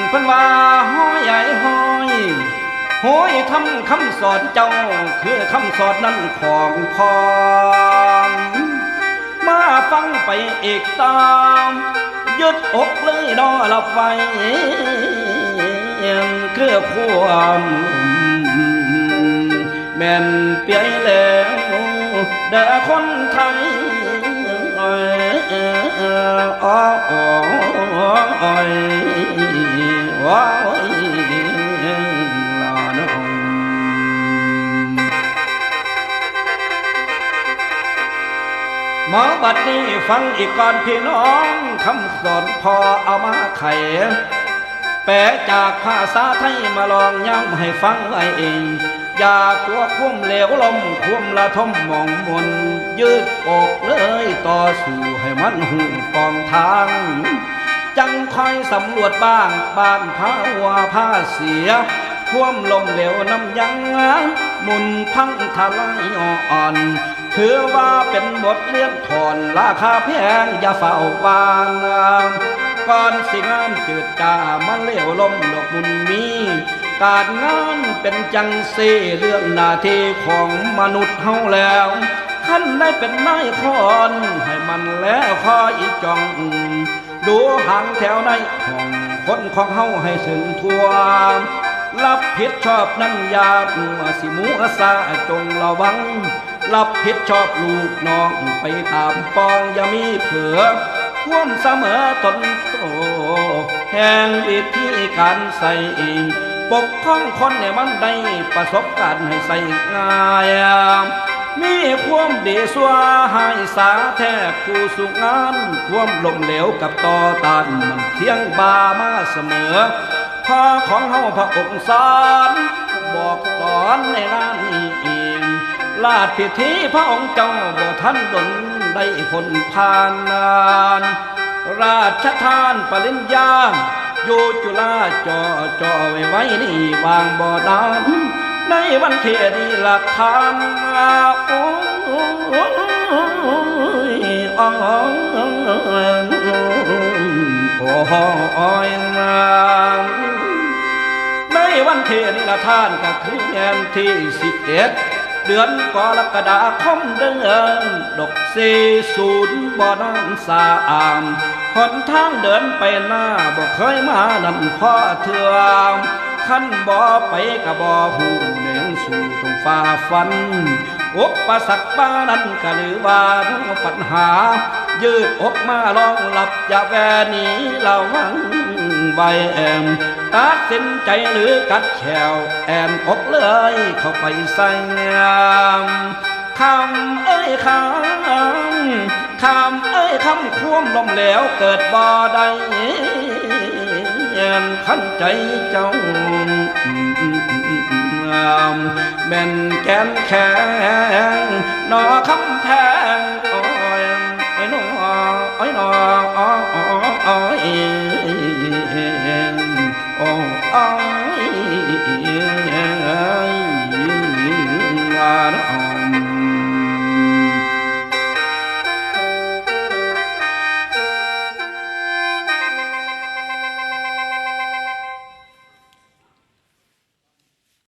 เพิ่นว่าห้อยใหญ่ห้อยห้อยทำคำสอนเจ้าคือคำสอนนั้นของพ่อมาฟังไปอีกตามยึดอกเลยนอหลับไว้คือความแม่นเปียแล้วเด้อคนไทยอ้อยอ้อยว้าวลาน้องมาบัดนี้ฟังอีกก่อนพี่น้องคำสอนพอเอามาไขแปลจากภาษาไทยมาลองย้ำให้ฟังไว้เองอย่ากลัวความเหลวลมความละทมมองมนยืดอกเลยต่อสู้ให้มันหูปองทางจังคอยสำรวจบ้างบ้านพาว่าพาเสียความลมเหลวน้ำยังหมุนพังทลายอ่อนถือว่าเป็นบทเรียนถอนราคาแพงอย่าเฝ้าวางก่อนสิงามจืดจามันเลวลมดอกมุนมีการงานเป็นจังเซเรื่องหน้าที่ของมนุษย์เฮาแล้วขั้นได้เป็นนายคอนให้มันแล้วคอยอีจ้องดูห่างแถวในห้องคนของเฮาให้ถึงทั่วรับผิดชอบนั้นยากสิมูอาสาจงระวังรับผิดชอบลูกน้องไปตามปองอย่ามีเผือความเสมอตนโตแห่งวิธีการใส่เองปกครองคนเนี่ยมันได้ประสบการณ์ให้ใส่ง่ายมีความดีสัวให้สาแทบผู้สุงานความล้มเหลวกับต่อต้านมันเที่ยงบามาเสมอพ่อของเฮาพระองค์สอนบอกสอนในงานนี้เองลาดพิธีพระองค์เจ้าบ่ท่านดลได้ผลผ่านนานราชทานปริญญาอยู่จุฬาจอไว้นี่วางบ่อน้ำในวันเทดีหลักฐานโอ้ยอ้อยในวันเทนิรทานก็คือแงมที่11 เดือนกรกฎาคมเดือนดอก40บ่อน้ำสาอามหนทางเดินไปหน้าบ่เคยมานั่นพ่อเถื่อขั้นบ่ไปกับบ่หูเน่งสู่ตรงฝ่าฟันอุปสรรคบ้านั้นก็หรือว่าปัญหายืดอกมาลองหลับอย่าแวนีเราวังใบแอมตัดสินใจหรือกัดแฉวแอมอกเลยเข้าไปใส่งามคำเอ้ยคำเอ้ยคำควมลมเหลวเกิดบ่ได้ขันใจเจ้าแม่นแกนแข็งนอคำแพงโอ้ยไอ้นอไอ้นออ้อยโอ้อ้อย